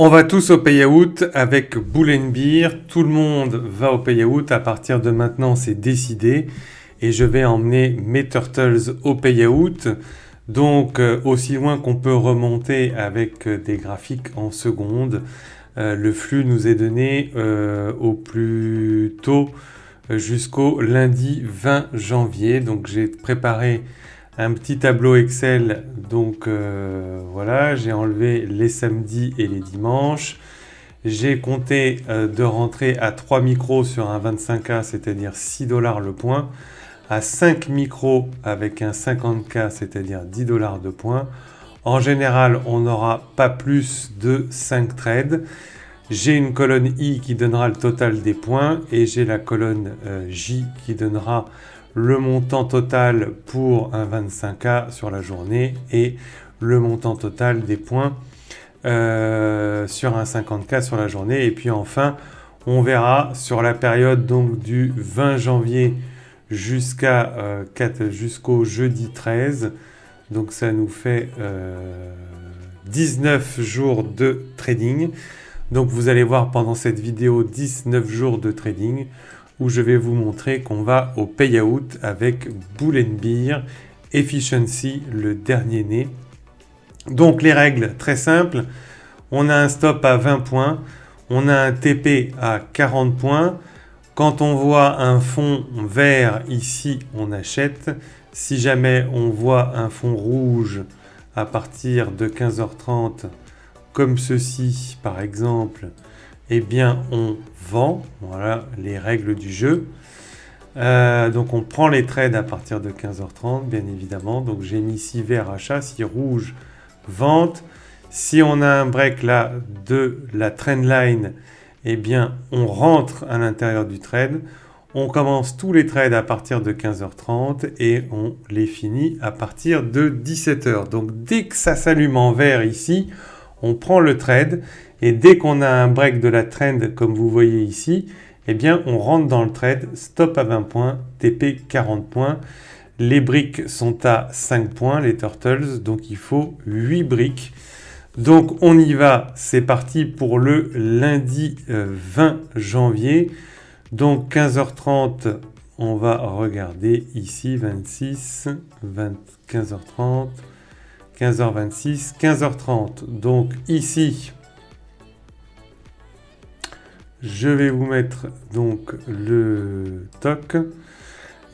On va tous au payout avec Bull & Bear. Tout le monde va au payout. À partir de maintenant, c'est décidé. Et je vais emmener mes turtles au payout. Donc, aussi loin qu'on peut remonter avec des graphiques en secondes. Le flux nous est donné au plus tôt jusqu'au lundi 20 janvier. Donc, j'ai préparé un petit tableau Excel, donc voilà, j'ai enlevé les samedis et les dimanches. J'ai compté de rentrer à 3 micros sur un 25K, c'est-à-dire 6 $ le point, à 5 micros avec un 50K, c'est-à-dire 10 $ de point. En général, on n'aura pas plus de 5 trades. J'ai une colonne I qui donnera le total des points et j'ai la colonne J qui donnera le montant total pour un 25K sur la journée et le montant total des points sur un 50K sur la journée. Et puis enfin, on verra sur la période donc du 20 janvier jusqu'au jeudi 13. Donc ça nous fait 19 jours de trading. Donc vous allez voir pendant cette vidéo 19 jours de trading où je vais vous montrer qu'on va au payout avec Bull & Bear Efficiency, le dernier né. Donc les règles très simples, on a un stop à 20 points, on a un TP à 40 points. Quand on voit un fond vert ici, on achète. Si jamais on voit un fond rouge à partir de 15h30, comme ceci par exemple, eh bien on vend. Voilà les règles du jeu. Donc on prend les trades à partir de 15h30 bien évidemment. Donc j'ai mis ici vert achat, si rouge vente. Si on a un break là de la trendline, eh bien on rentre à l'intérieur du trade. On commence tous les trades à partir de 15h30 et on les finit à partir de 17h. Donc dès que ça s'allume en vert ici, on prend le trade et dès qu'on a un break de la trend comme vous voyez ici, eh bien on rentre dans le trade, stop à 20 points, TP 40 points. Les briques sont à 5 points, les turtles, donc il faut 8 briques. Donc on y va, c'est parti pour le lundi 20 janvier. Donc 15h30, on va regarder ici 26, 15h30. 15h26, 15h30. Donc ici, je vais vous mettre donc le toc.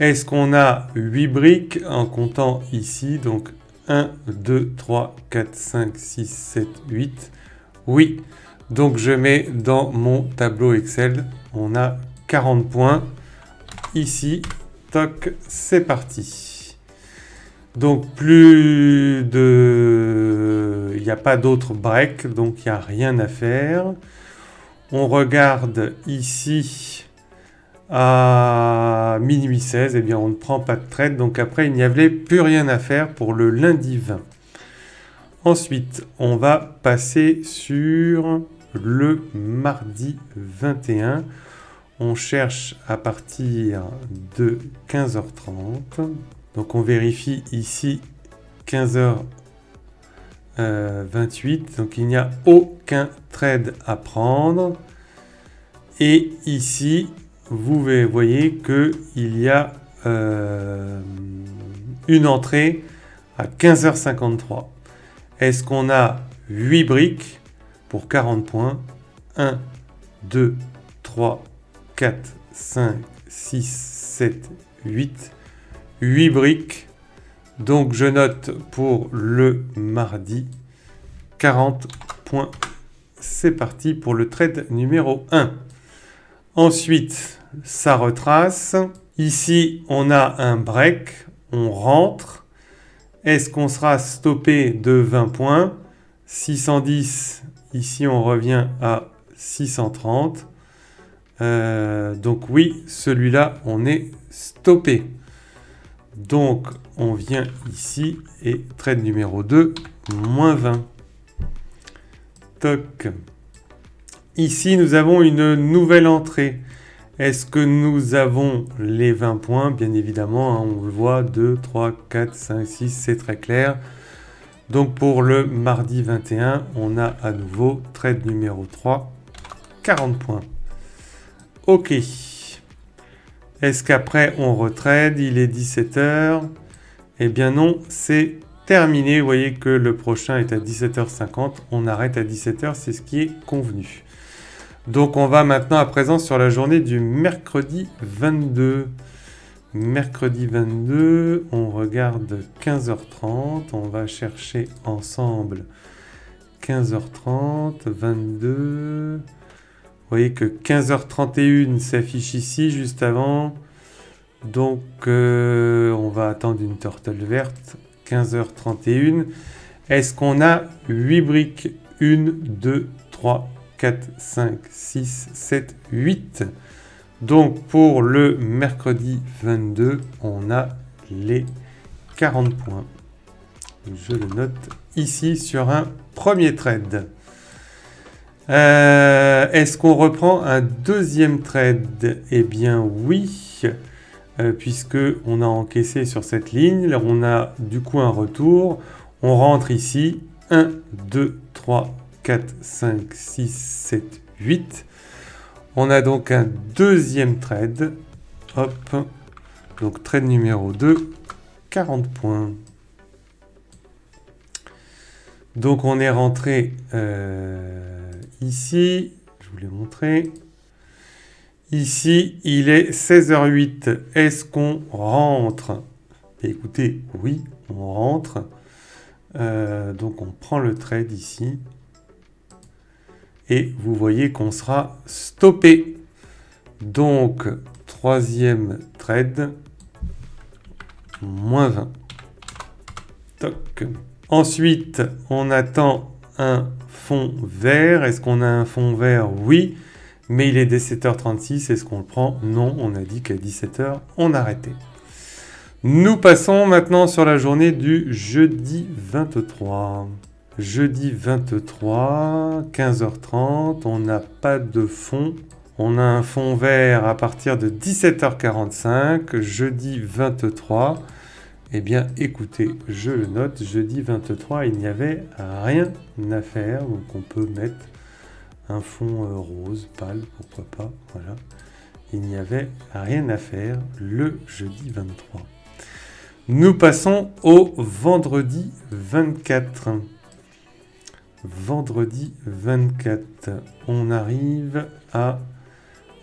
Est-ce qu'on a 8 briques en comptant ici? Donc 1, 2, 3, 4, 5, 6, 7, 8. Oui. Donc je mets dans mon tableau Excel, on a 40 points. Ici, toc, c'est parti. Donc il n'y a pas d'autre break, donc il n'y a rien à faire. On regarde ici à minuit 16, eh bien on ne prend pas de trade, donc après il n'y avait plus rien à faire pour le lundi 20. Ensuite, on va passer sur le mardi 21. On cherche à partir de 15h30. Donc on vérifie ici 15h28. Donc il n'y a aucun trade à prendre. Et ici, vous voyez qu'il y a une entrée à 15h53. Est-ce qu'on a 8 briques pour 40 points? 1, 2, 3, 4, 5, 6, 7, 8. 8 briques. Donc je note pour le mardi 40 points. C'est parti pour le trade numéro 1. Ensuite, ça retrace. Ici, on a un break. On rentre. Est-ce qu'on sera stoppé de 20 points? 610. Ici, on revient à 630. Donc oui, celui-là, on est stoppé. Donc, on vient ici et trade numéro 2, moins 20. Toc. Ici, nous avons une nouvelle entrée. Est-ce que nous avons les 20 points? Bien évidemment, hein, on le voit, 2, 3, 4, 5, 6, c'est très clair. Donc pour le mardi 21, on a à nouveau trade numéro 3, 40 points. Ok. Est-ce qu'après on retrade? Il est 17h. Eh bien non, c'est terminé. Vous voyez que le prochain est à 17h50. On arrête à 17h, c'est ce qui est convenu. Donc on va maintenant à présent sur la journée du mercredi 22. Mercredi 22, on regarde 15h30. On va chercher ensemble 15h30, 22. Vous voyez que 15h31 s'affiche ici juste avant. Donc on va attendre une turtle verte. 15h31. Est-ce qu'on a 8 briques? 1, 2, 3, 4, 5, 6, 7, 8. Donc pour le mercredi 22, on a les 40 points. Je le note ici sur un premier trade. Est-ce qu'on reprend un deuxième trade? Eh bien oui, puisque on a encaissé sur cette ligne. On a du coup un retour. On rentre ici. 1, 2, 3, 4, 5, 6, 7, 8. On a donc un deuxième trade. Hop. Donc trade numéro 2, 40 points. Donc on est rentré ici. Je vous l'ai montré. Ici, il est 16h08. Est-ce qu'on rentre? Écoutez, oui, on rentre. Donc on prend le trade ici. Et vous voyez qu'on sera stoppé. Donc, troisième trade, moins 20. Toc. Ensuite, on attend un fond vert. Est-ce qu'on a un fond vert? Oui. Mais il est 17h36. Est-ce qu'on le prend? Non. On a dit qu'à 17h, on arrêtait. Nous passons maintenant sur la journée du jeudi 23. Jeudi 23, 15h30, on n'a pas de fond. On a un fond vert à partir de 17h45, jeudi 23. Eh bien, écoutez, je le note, jeudi 23, il n'y avait rien à faire. Donc, on peut mettre un fond rose, pâle, pourquoi pas. Voilà. Il n'y avait rien à faire le jeudi 23. Nous passons au vendredi 24. Vendredi 24, on arrive à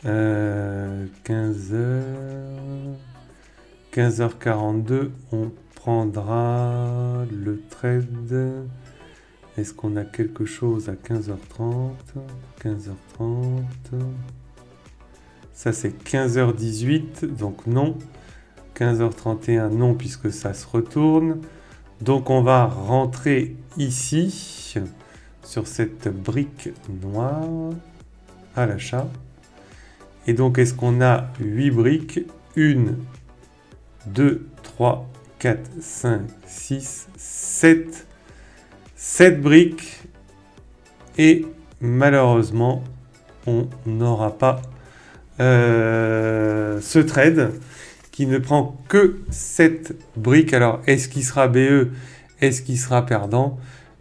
15h42, on prendra le trade. Est-ce qu'on a quelque chose à 15h30? 15h30, ça c'est 15h18, donc non. 15h31, non, puisque ça se retourne. Donc on va rentrer ici sur cette brique noire à l'achat. Et donc, est-ce qu'on a 8 briques? 1, 2, 3, 4, 5, 6, 7. 7 briques. Et malheureusement, on n'aura pas ce trade qui ne prend que 7 briques. Alors, est-ce qu'il sera BE? Est-ce qu'il sera perdant?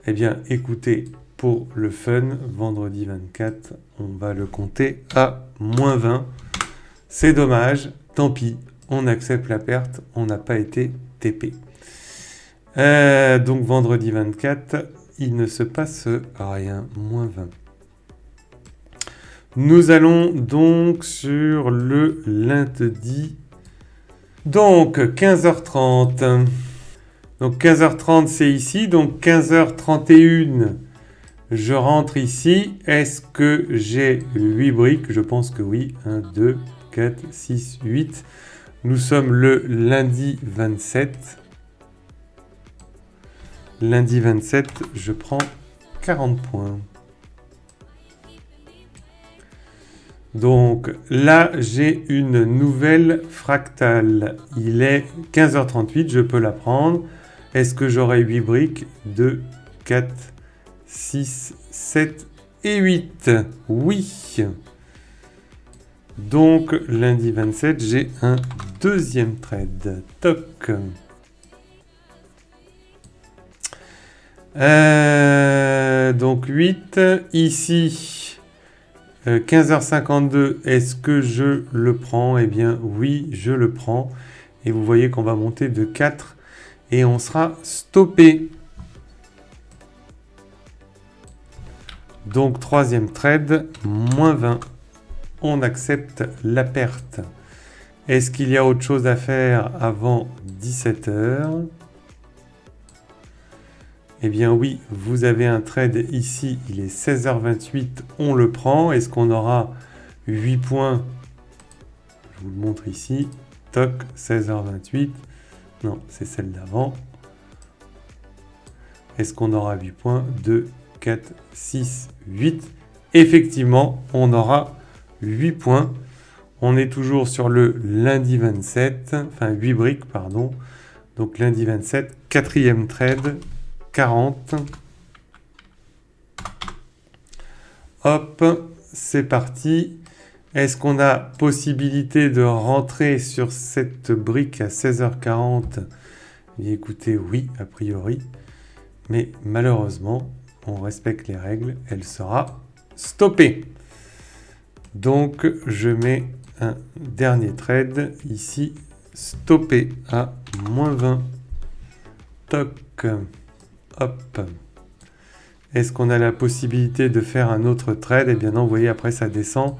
Eh bien, écoutez, pour le fun, vendredi 24, on va le compter à moins 20. C'est dommage, tant pis, on accepte la perte, on n'a pas été TP. Donc, vendredi 24, il ne se passe rien, moins 20. Nous allons donc sur le lundi. Donc, 15h30. Donc, 15h30, c'est ici. Donc, 15h31, je rentre ici. Est-ce que j'ai 8 briques? Je pense que oui. 1, 2, 4, 6, 8. Nous sommes le lundi 27. Lundi 27, je prends 40 points. Donc là, j'ai une nouvelle fractale. Il est 15h38, je peux la prendre. Est-ce que j'aurai 8 briques? 2, 4, 6, 7 et 8. Oui. Donc lundi 27, j'ai un deuxième trade. Toc. Donc 8. Ici, 15h52, est-ce que je le prends? Eh bien, oui, je le prends. Et vous voyez qu'on va monter de 4 et on sera stoppé. Donc, troisième trade, moins 20. On accepte la perte. Est-ce qu'il y a autre chose à faire avant 17h? Eh bien oui, vous avez un trade ici, il est 16h28, on le prend. Est-ce qu'on aura 8 points? Je vous le montre ici. Toc, 16h28. Non, c'est celle d'avant. Est-ce qu'on aura 8 points? 2, 4, 6, 8. Effectivement, on aura 8 points. On est toujours sur le lundi 27, enfin 8 briques, pardon. Donc lundi 27, quatrième trade, 40. Hop, c'est parti. Est-ce qu'on a possibilité de rentrer sur cette brique à 16h40? Et écoutez, oui, a priori. Mais malheureusement, on respecte les règles, elle sera stoppée. Donc, je mets un dernier trade ici, stoppé à moins 20. Toc, hop. Est-ce qu'on a la possibilité de faire un autre trade? Eh bien non, vous voyez, après ça descend.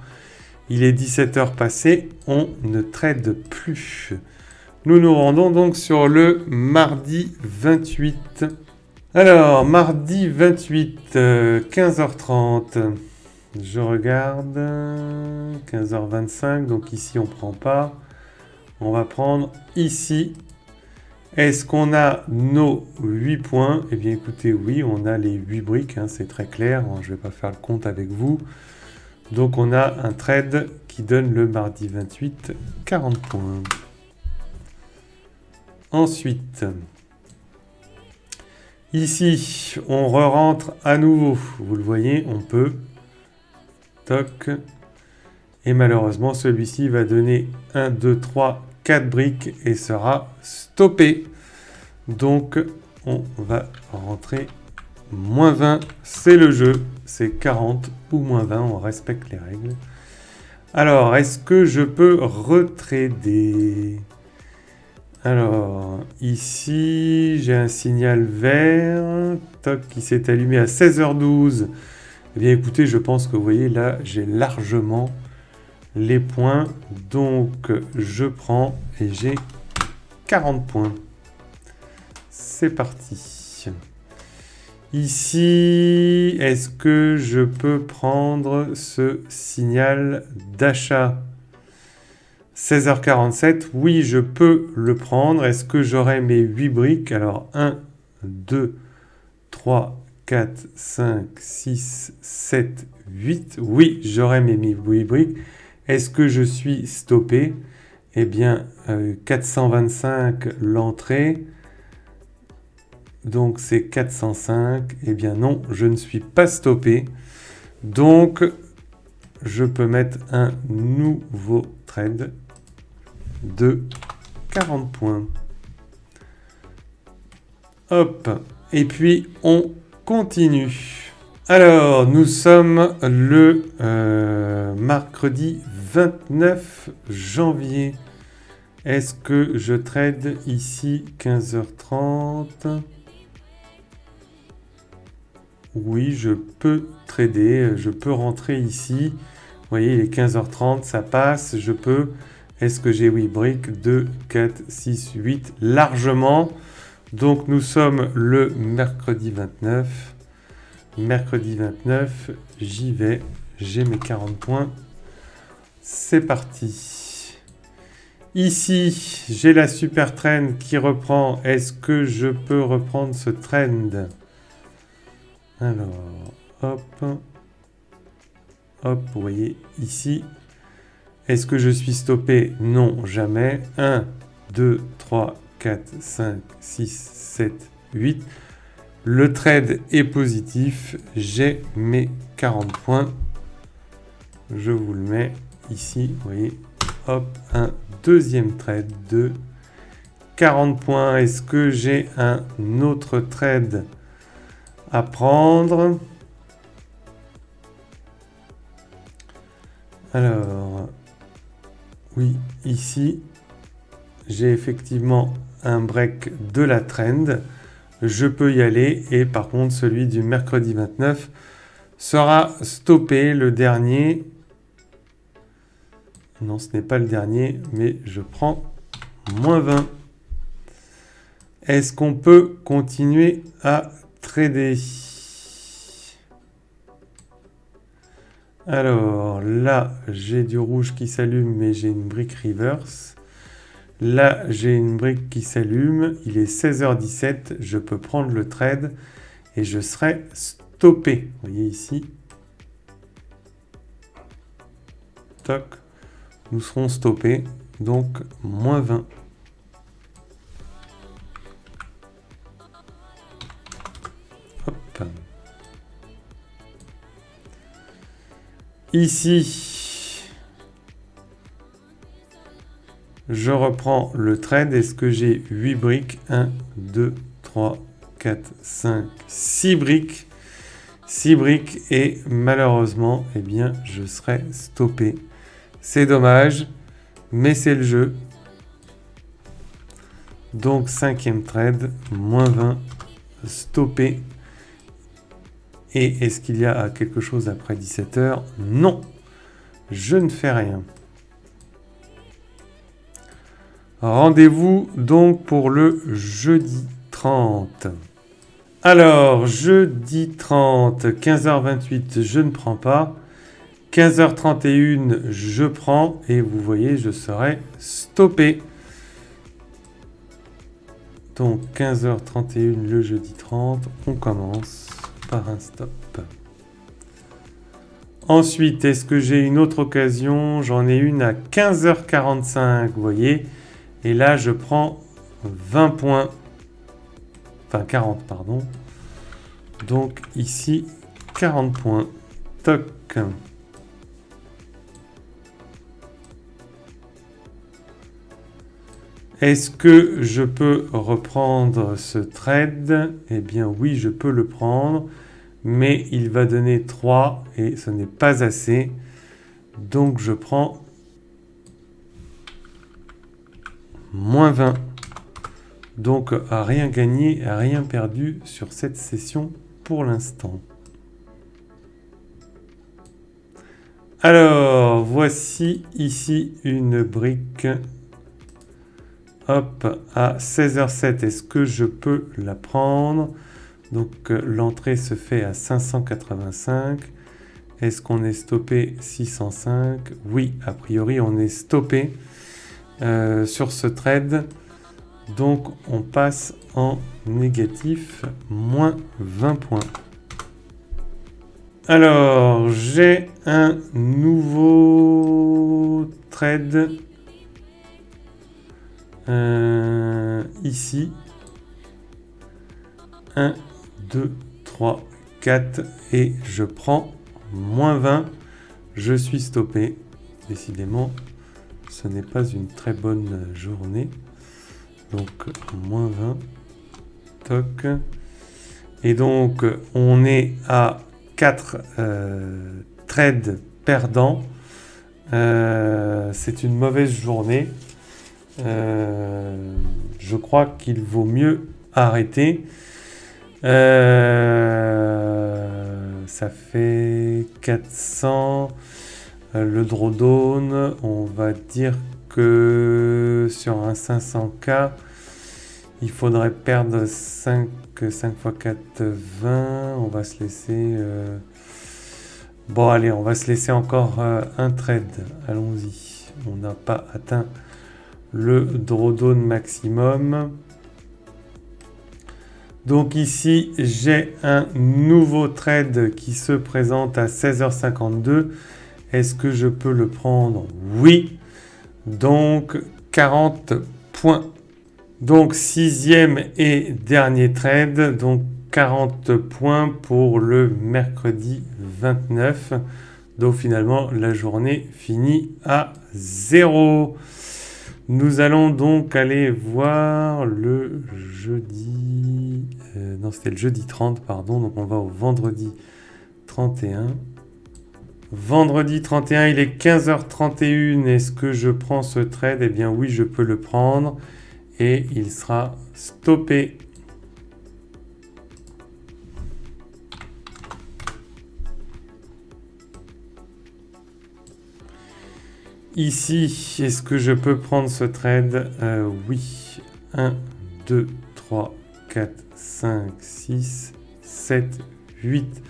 Il est 17h passé, on ne trade plus. Nous nous rendons donc sur le mardi 28. Alors, mardi 28, 15h30. Je regarde, 15h25, donc ici on ne prend pas. On va prendre ici. Est-ce qu'on a nos 8 points? Eh bien écoutez, oui, on a les 8 briques, hein, c'est très clair. Je ne vais pas faire le compte avec vous. Donc on a un trade qui donne le mardi 28, 40 points. Ensuite, ici, on re-rentre à nouveau. Vous le voyez, on peut. Toc. Et malheureusement, celui-ci va donner 1, 2, 3, 4 briques et sera stoppé. Donc, on va rentrer moins 20. C'est le jeu. C'est 40 ou moins 20. On respecte les règles. Alors, est-ce que je peux retrader? Alors, ici, j'ai un signal vert. Toc, qui s'est allumé à 16h12. Eh bien écoutez, je pense que vous voyez là, j'ai largement les points. Donc je prends et j'ai 40 points. C'est parti. Ici, est-ce que je peux prendre ce signal d'achat? 16h47, oui, je peux le prendre. Est-ce que j'aurai mes 8 briques? Alors 1, 2, 3, 4, 5, 6, 7, 8. Oui, j'aurai mes 8 briques. Est-ce que je suis stoppé? Eh bien, 425 l'entrée. Donc, c'est 405. Eh bien, non, je ne suis pas stoppé. Donc, je peux mettre un nouveau trade de 40 points. Hop. Et puis, on continue. Alors, nous sommes le mercredi 29 janvier. Est-ce que je trade ici 15h30? Oui, je peux trader. Je peux rentrer ici. Vous voyez, il est 15h30, ça passe. Je peux. Est-ce que j'ai 8 briques? 2, 4, 6, 8. Largement. Donc, nous sommes le mercredi 29. Mercredi 29, j'y vais. J'ai mes 40 points. C'est parti. Ici, j'ai la super trend qui reprend. Est-ce que je peux reprendre ce trend? Alors, hop. Hop, vous voyez ici. Est-ce que je suis stoppé? Non, jamais. 1, 2, 3, 4, 5, 6, 7, 8. Le trade est positif. J'ai mes 40 points. Je vous le mets ici. Vous voyez. Hop, un deuxième trade de 40 points. Est-ce que j'ai un autre trade à prendre. Alors, oui, ici, j'ai effectivement un break de la trend. Je peux y aller et par contre, celui du mercredi 29 sera stoppé. Le dernier, non, ce n'est pas le dernier, mais je prends moins 20. Est-ce qu'on peut continuer à trader? Alors là, j'ai du rouge qui s'allume, mais j'ai une brique reverse. Là, j'ai une brique qui s'allume. Il est 16h17. Je peux prendre le trade et je serai stoppé. Vous voyez ici. Toc. Nous serons stoppés. Donc, moins 20. Hop. Ici, je reprends le trade. Est-ce que j'ai 8 briques? 1, 2, 3, 4, 5, 6 briques. 6 briques et malheureusement, eh bien, je serai stoppé. C'est dommage, mais c'est le jeu. Donc, 5e trade, moins 20, stoppé. Et est-ce qu'il y a quelque chose après 17h? Non, je ne fais rien. Rendez-vous donc pour le jeudi 30. Alors, jeudi 30, 15h28, je ne prends pas. 15h31, je prends. Et vous voyez, je serai stoppé. Donc, 15h31, le jeudi 30, on commence par un stop. Ensuite, est-ce que j'ai une autre occasion? J'en ai une à 15h45, vous voyez. Et là, je prends 20 points. Enfin, 40, pardon. Donc, ici, 40 points. Toc. Est-ce que je peux reprendre ce trade? Eh bien, oui, je peux le prendre. Mais il va donner 3 et ce n'est pas assez. Donc, je prends moins 20. Donc, à rien gagné, à rien perdu sur cette session pour l'instant. Alors, voici ici une brique. Hop, à 16h07, est-ce que je peux la prendre? Donc, l'entrée se fait à 585. Est-ce qu'on est stoppé 605? Oui, a priori, on est stoppé sur ce trade. Donc, on passe en négatif, moins 20 points. Alors, j'ai un nouveau trade ici. 1, 2, 3, 4 et je prends moins 20. Je suis stoppé. Décidément, ce n'est pas une très bonne journée. Donc, moins 20. Toc. Et donc, on est à 4 trades perdants. C'est une mauvaise journée. Je crois qu'il vaut mieux arrêter. Ça fait 400. Le drawdown, on va dire que sur un 500K, il faudrait perdre 5 x 4, 20. On va se laisser... Bon, allez, on va se laisser encore un trade. Allons-y. On n'a pas atteint le drawdown maximum. Donc ici, j'ai un nouveau trade qui se présente à 16h52. Est-ce que je peux le prendre? Oui. Donc 40 points. Donc 6e et dernier trade. Donc 40 points pour le mercredi 29. Donc finalement, la journée finit à 0. Nous allons donc aller voir le jeudi... non, c'était le jeudi 30, pardon. Donc on va au vendredi 31. Vendredi 31, il est 15h31. Est-ce que je prends ce trade? Eh bien oui, je peux le prendre. Et il sera stoppé. Ici, est-ce que je peux prendre ce trade? Oui. 1, 2, 3, 4, 5, 6, 7, 8.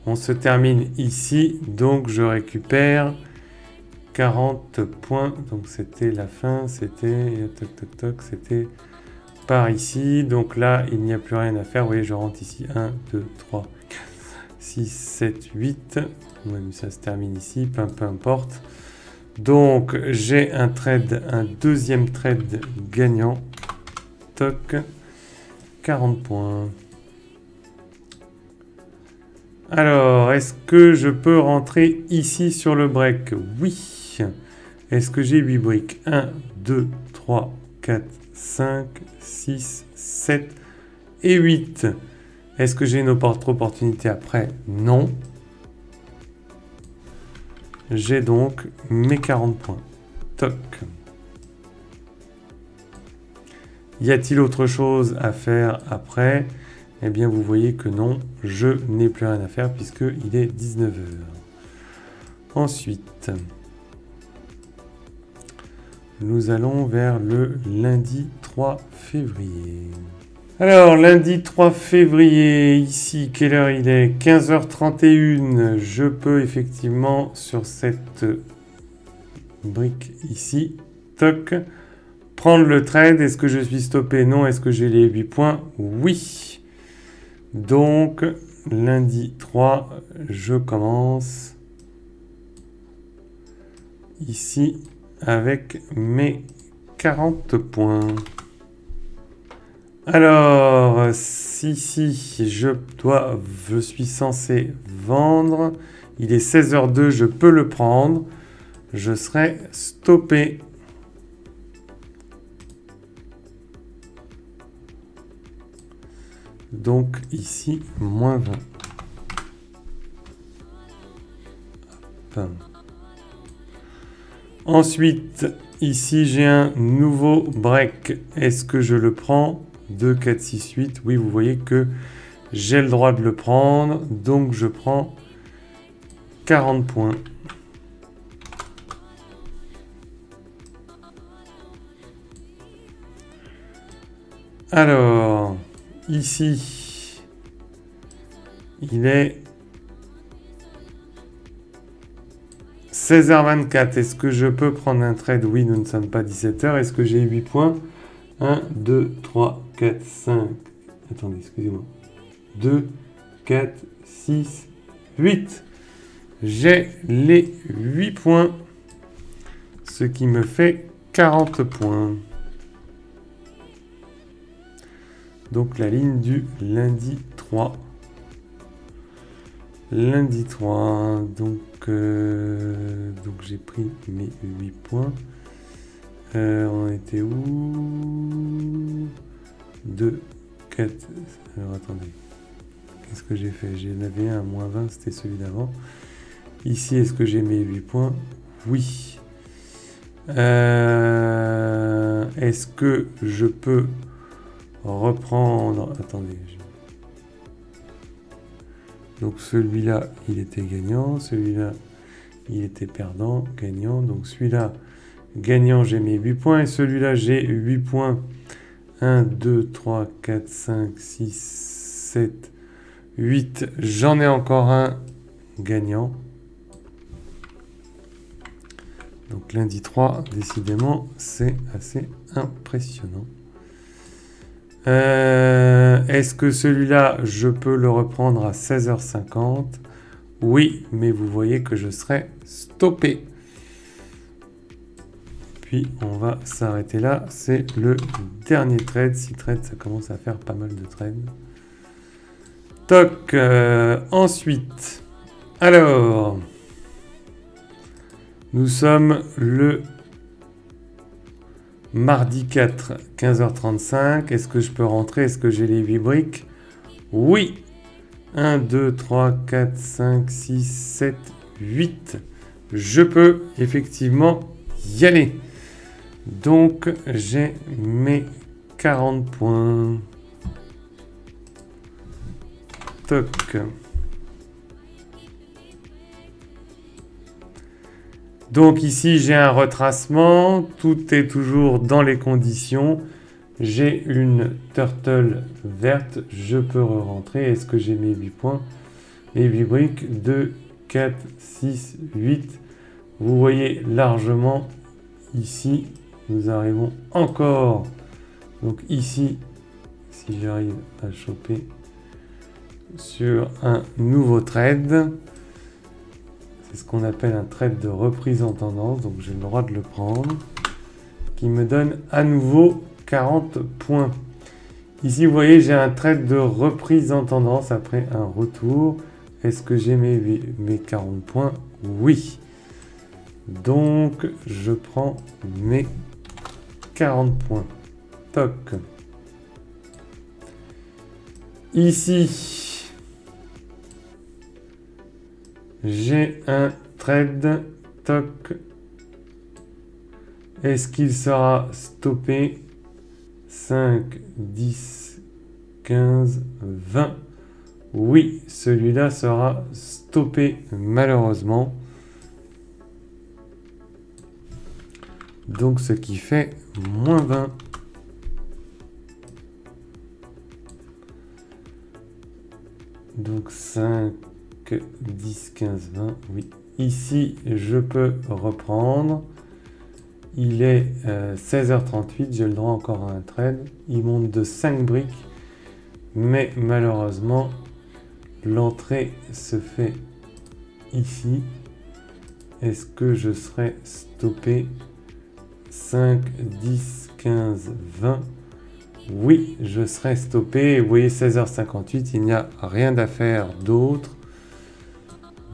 On se termine ici. Donc, je récupère 40 points. Donc, c'était la fin. C'était... Toc, toc, toc. C'était par ici. Donc là, il n'y a plus rien à faire. Vous voyez, je rentre ici. 1, 2, 3, 4, 6, 7, 8. Même ça se termine ici. Peu importe. Donc, j'ai un deuxième trade gagnant. Toc, 40 points. Alors, est-ce que je peux rentrer ici sur le break? Oui. Est-ce que j'ai 8 briques? 1, 2, 3, 4, 5, 6, 7 et 8. Est-ce que j'ai une autre opportunité après? Non. J'ai donc mes 40 points. Toc. Y a-t-il autre chose à faire après? Eh bien, vous voyez que non, je n'ai plus rien à faire puisqu'il est 19h. Ensuite, nous allons vers le lundi 3 février. Alors, lundi 3 février, ici, quelle heure il est? 15h31. Je peux effectivement, sur cette brique ici, toc, prendre le trade. Est-ce que je suis stoppé? Non. Est-ce que j'ai les 8 points? Oui. Donc, lundi 3, je commence ici avec mes 40 points. Alors, si je suis censé vendre, il est 16h02, je peux le prendre, je serai stoppé. Donc ici, moins 20. Hop. Ensuite, ici, j'ai un nouveau break. Est-ce que je le prends? 2, 4, 6, 8. Oui, vous voyez que j'ai le droit de le prendre. Donc, je prends 40 points. Alors, ici, il est 16h24. Est-ce que je peux prendre un trade? Oui, nous ne sommes pas 17h. Est-ce que j'ai 8 points? 1, 2, 3, 4, 5. Attendez, excusez-moi. 2, 4, 6, 8. J'ai les 8 points. Ce qui me fait 40 points. Donc la ligne du lundi 3. Lundi 3. Donc j'ai pris mes 8 points. On était où? 2, 4. Alors attendez. Qu'est-ce que j'ai fait? J'en avais un à moins 20, c'était celui d'avant. Ici, est-ce que j'ai mes 8 points? Oui. Est-ce que je peux reprendre... Attendez. Donc celui-là, il était gagnant. Celui-là, il était perdant, gagnant. Donc celui-là, gagnant, j'ai mes 8 points. Et celui-là, j'ai 8 points. 1, 2, 3, 4, 5, 6, 7, 8. J'en ai encore un gagnant. Donc lundi 3, décidément, c'est assez impressionnant. Est-ce que celui-là, je peux le reprendre à 16h50? Oui, mais vous voyez que je serai stoppé. Puis on va s'arrêter là. C'est le dernier trade. 6 trades, ça commence à faire pas mal de trades. Toc. Ensuite, alors, nous sommes le Mardi 4, 15h35. Est-ce que je peux rentrer? Est-ce que j'ai les 8 briques? Oui. 1, 2, 3, 4, 5, 6, 7, 8. Je peux effectivement y aller. Donc, j'ai mes 40 points. Toc. Donc ici, j'ai un retracement. Tout est toujours dans les conditions. J'ai une turtle verte. Je peux re-rentrer. Est-ce que j'ai mes 8 points? Mes 8 briques. 2, 4, 6, 8. Vous voyez largement ici. Nous arrivons encore. Donc ici, si j'arrive à choper sur un nouveau trade. C'est ce qu'on appelle un trade de reprise en tendance. Donc j'ai le droit de le prendre. Qui me donne à nouveau 40 points. Ici, vous voyez, j'ai un trade de reprise en tendance après un retour. Est-ce que j'ai mes 40 points? Oui. Donc, je prends mes 40 points. Toc. Ici, j'ai un trade. Toc. Est-ce qu'il sera stoppé? 5, 10, 15, 20. Oui, celui-là sera stoppé malheureusement. Donc ce qui fait moins 20. Donc 5, 10, 15, 20. Oui. Ici, je peux reprendre. Il est 16h38, j'ai le droit encore à un trade. Il monte de 5 briques, mais malheureusement, l'entrée se fait ici. Est-ce que je serai stoppé? 5, 10, 15, 20. Oui, je serai stoppé. Vous voyez, 16h58, il n'y a rien à faire d'autre.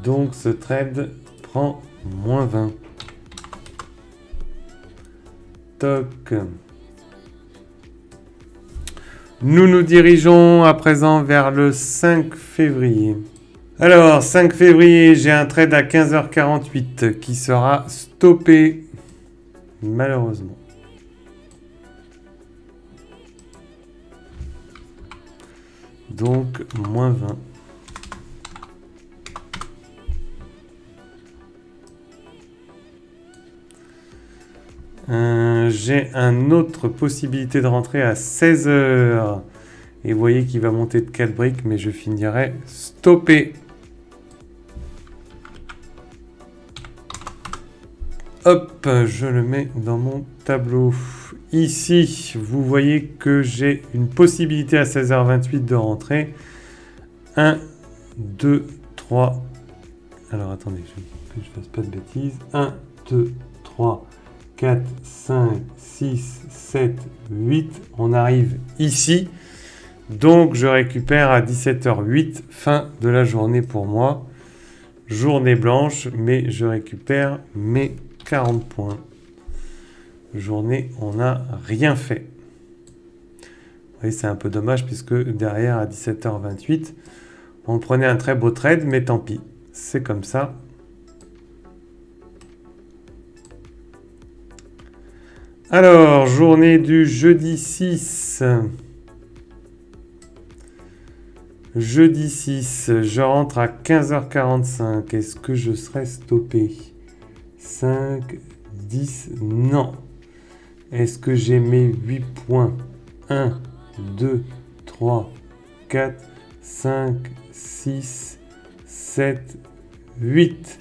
Donc, ce trade prend moins 20. Toc. Nous nous dirigeons à présent vers le 5 février. Alors, 5 février, j'ai un trade à 15h48 qui sera stoppé, malheureusement. Donc, moins 20. J'ai une autre possibilité de rentrer à 16h. Et vous voyez qu'il va monter de 4 briques, mais je finirai stoppé. Hop, je le mets dans mon tableau. Ici, vous voyez que j'ai une possibilité à 16h28 de rentrer. 1, 2, 3. Alors attendez, que je fasse pas de bêtises. 1, 2, 3, 4, 5, 6, 7, 8. On arrive ici. Donc, je récupère à 17h08, fin de la journée pour moi. Journée blanche, mais je récupère mes 40 points. Journée, on n'a rien fait. Vous voyez, c'est un peu dommage puisque derrière, à 17h28, on prenait un très beau trade, mais tant pis. C'est comme ça. Alors, journée du jeudi 6. Jeudi 6, je rentre à 15h45. Est-ce que je serai stoppé? 5, 10, non. Est-ce que j'ai mes 8 points? 1, 2, 3, 4, 5, 6, 7, 8.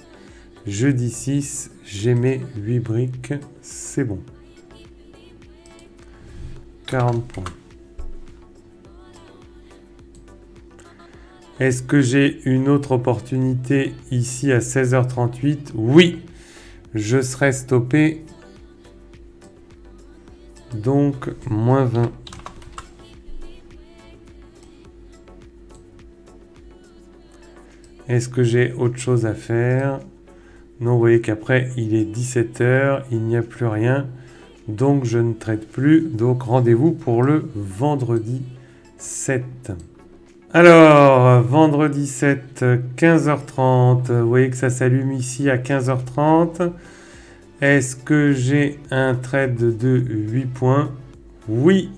Jeudi 6, j'ai mes 8 briques. C'est bon. 40 points. Est-ce que j'ai une autre opportunité ici à 16h38? Oui, je serai stoppé. Donc, moins 20. Est-ce que j'ai autre chose à faire? Non, vous voyez qu'après, il est 17h, il n'y a plus rien. Donc je ne trade plus. Donc rendez-vous pour le vendredi 7. Alors, vendredi 7, 15h30. Vous voyez que ça s'allume ici à 15h30. Est-ce que j'ai un trade de 8 points? Oui.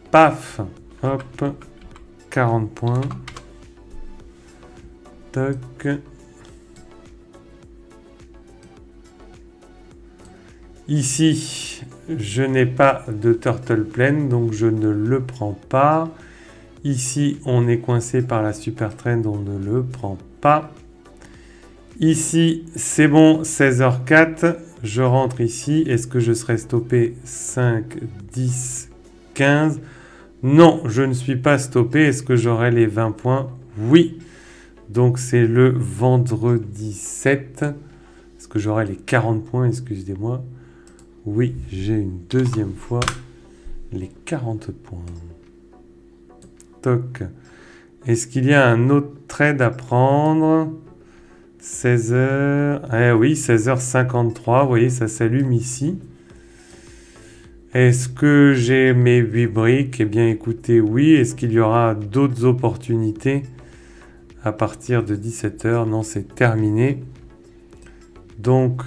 Paf. Hop. 40 points. Toc. Ici, je n'ai pas de turtle plane, donc je ne le prends pas. Ici, on est coincé par la super trend, on ne le prend pas. Ici, c'est bon, 16h04, je rentre ici. Est-ce que je serai stoppé 5, 10, 15? Non, je ne suis pas stoppé. Est-ce que j'aurai les 20 points? Oui. Donc, c'est le vendredi 7. Est-ce que j'aurai les 40 points? Excusez-moi. Oui, j'ai une deuxième fois les 40 points. Toc. Est-ce qu'il y a un autre trade à prendre? 16h. Eh oui, 16h53. Vous voyez, ça s'allume ici. Est-ce que j'ai mes 8 briques? Eh bien, écoutez, oui. Est-ce qu'il y aura d'autres opportunités à partir de 17h? Non, c'est terminé. Donc,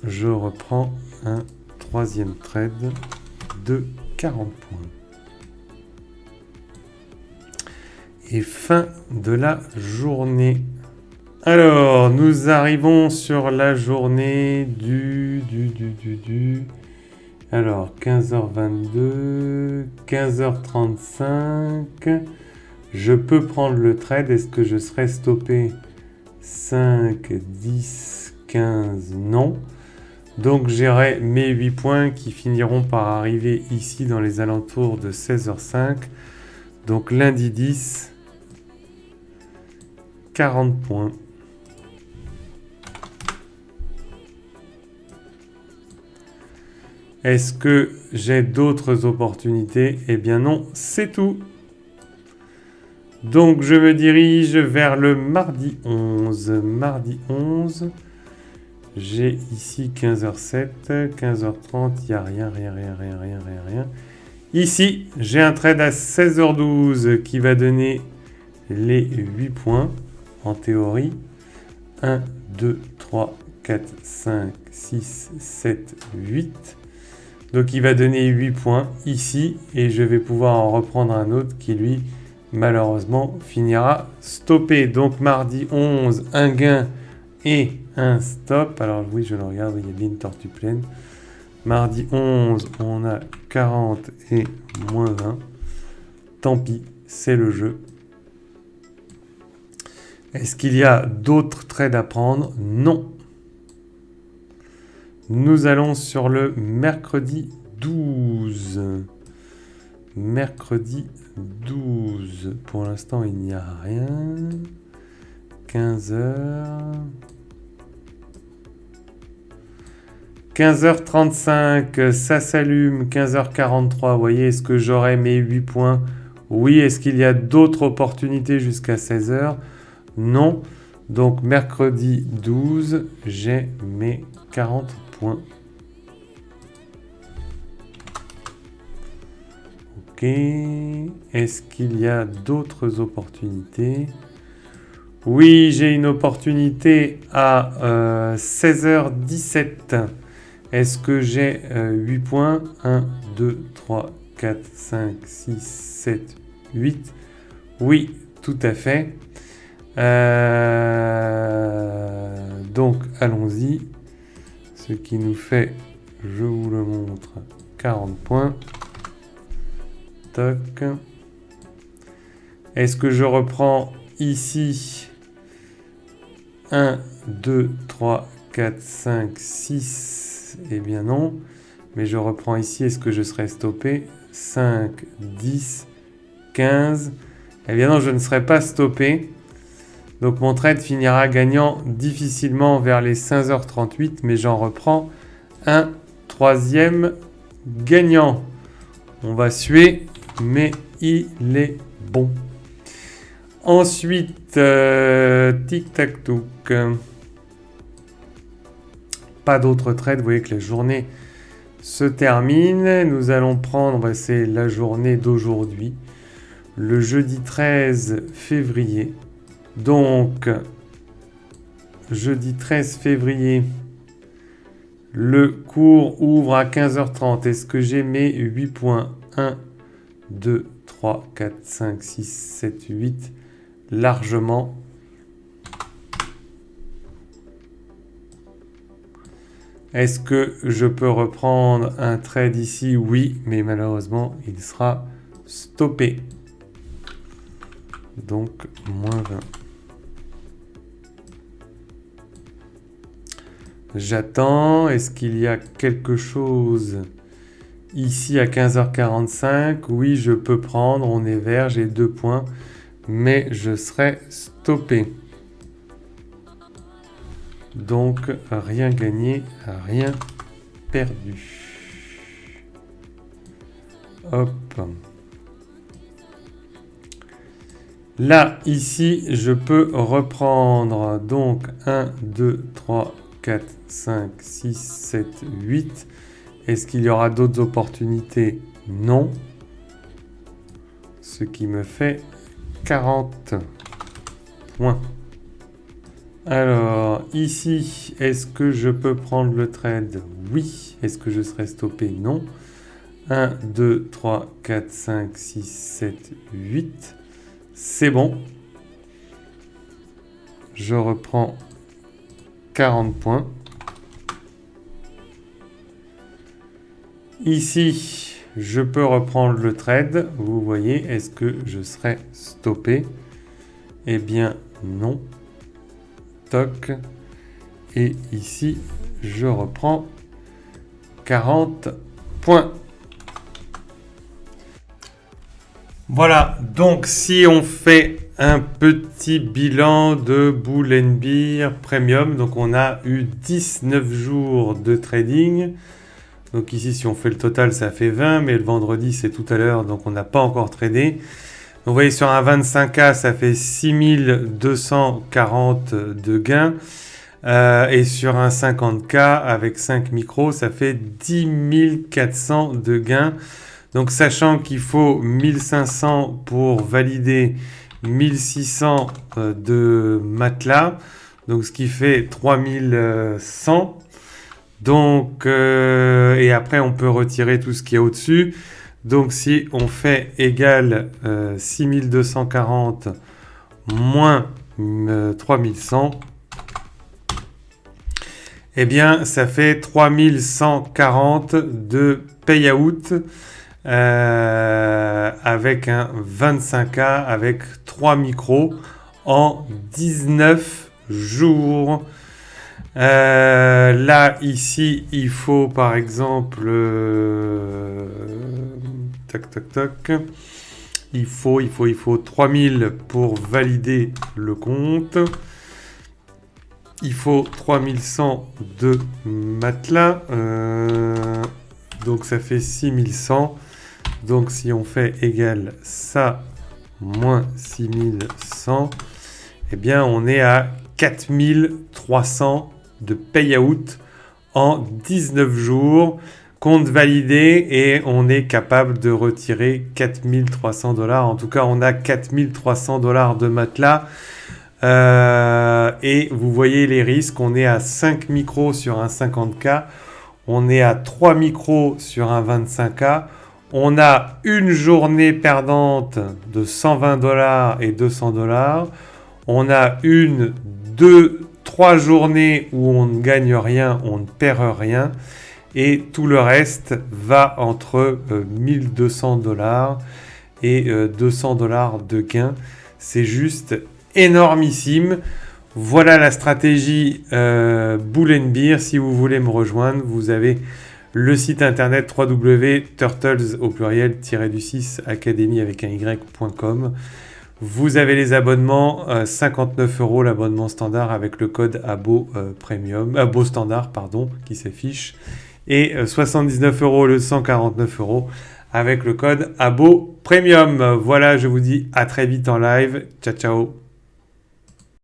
je reprends un troisième trade de 40 points. Et fin de la journée. Alors, nous arrivons sur la journée Alors, 15h22, 15h35. Je peux prendre le trade. Est-ce que je serai stoppé? 5, 10, 15, non. Donc, j'aurai mes 8 points qui finiront par arriver ici dans les alentours de 16h05. Donc, lundi 10, 40 points. Est-ce que j'ai d'autres opportunités? Eh bien non, c'est tout. Donc, je me dirige vers le mardi 11. Mardi 11, j'ai ici 15h07, 15h30, il n'y a rien. Ici, j'ai un trade à 16h12 qui va donner les 8 points, en théorie. 1, 2, 3, 4, 5, 6, 7, 8. Donc, il va donner 8 points ici et je vais pouvoir en reprendre un autre qui, lui, malheureusement, finira stoppé. Donc, mardi 11, un gain et un stop. Alors, oui, je le regarde, il y a bien une tortue pleine. Mardi 11, on a 40 et moins 20. Tant pis, c'est le jeu. Est-ce qu'il y a d'autres trades à prendre? Non. Nous allons sur le mercredi 12. Mercredi 12. Pour l'instant, il n'y a rien. 15h. 15h35, ça s'allume. 15h43, vous voyez, est-ce que j'aurai mes 8 points? Oui. Est-ce qu'il y a d'autres opportunités jusqu'à 16h? Non. Donc, mercredi 12, j'ai mes 40 points. Ok. Est-ce qu'il y a d'autres opportunités? Oui, j'ai une opportunité à 16h17. Est-ce que j'ai 8 points? 1, 2, 3, 4, 5, 6, 7, 8. Oui, tout à fait. Donc, allons-y. Ce qui nous fait, je vous le montre, 40 points. Toc. Est-ce que je reprends ici 1, 2, 3, 4, 5, 6? Eh bien non. Mais je reprends ici. Est-ce que je serai stoppé? 5, 10, 15. Eh bien non, je ne serai pas stoppé. Donc mon trade finira gagnant difficilement vers les 5h38. Mais j'en reprends un troisième gagnant. On va suer, mais il est bon. Ensuite, tic-tac-touc. Pas d'autres trades. Vous voyez que la journée se termine. Nous allons prendre, c'est la journée d'aujourd'hui, le jeudi 13 février. Donc, jeudi 13 février, le cours ouvre à 15h30. Est-ce que j'ai mes 8 points? 1, 2, 3, 4, 5, 6, 7, 8, largement. Est-ce que je peux reprendre un trade ici? Oui, mais malheureusement, il sera stoppé. Donc, moins 20. J'attends. Est-ce qu'il y a quelque chose ici à 15h45? Oui, je peux prendre. On est vert, j'ai 2 points. Mais je serai stoppé. Donc, rien gagné, rien perdu. Hop. Là, ici, je peux reprendre. Donc, 1, 2, 3, 4, 5, 6, 7, 8. Est-ce qu'il y aura d'autres opportunités? Non. Ce qui me fait 40 points. Alors, ici, est-ce que je peux prendre le trade? Oui. Est-ce que je serai stoppé? Non. 1, 2, 3, 4, 5, 6, 7, 8. C'est bon. Je reprends 40 points. Ici, je peux reprendre le trade. Vous voyez, est-ce que je serai stoppé? Eh bien, non. Toc. Et ici, je reprends 40 points. Voilà, donc si on fait un petit bilan de Bull & Bear Premium, donc on a eu 19 jours de trading. Donc ici, si on fait le total, ça fait 20, mais le vendredi, c'est tout à l'heure, donc on n'a pas encore tradé. Donc vous voyez, sur un 25K, ça fait 6240 de gains. Et sur un 50K, avec 5 micros, ça fait 10 400 de gains. Donc sachant qu'il faut 1500 pour valider 1600 de matelas, donc ce qui fait 3100. Donc, et après on peut retirer tout ce qu'il y a au-dessus. Donc si on fait égal 6240 moins 3100, eh bien ça fait 3140 de payout. Avec un 25K avec 3 micros en 19 jours. Là, ici, il faut par exemple il faut 3000 pour valider le compte. Il faut 3100 de matelas. Donc ça fait 6100. Donc si on fait égal ça moins 6100, eh bien on est à 4300 de payout en 19 jours. Compte validé et on est capable de retirer 4300 $. En tout cas, on a 4300 $ de matelas. Et vous voyez les risques. On est à 5 micros sur un 50K. On est à 3 micros sur un 25K. On a une journée perdante de 120 $ et 200 $. On a 1, 2, 3 journées où on ne gagne rien, on ne perd rien. Et tout le reste va entre 1200 $ et 200 $ de gain. C'est juste énormissime. Voilà la stratégie Bull & Bear. Si vous voulez me rejoindre, vous avez le site internet www.turtles au pluriel-du6 academy avec un y.com. Vous avez les abonnements, 59 € l'abonnement standard avec le code ABO Premium, ABO standard pardon, qui s'affiche, et 79 € le 149 € avec le code ABO Premium. Voilà, je vous dis à très vite en live. Ciao ciao.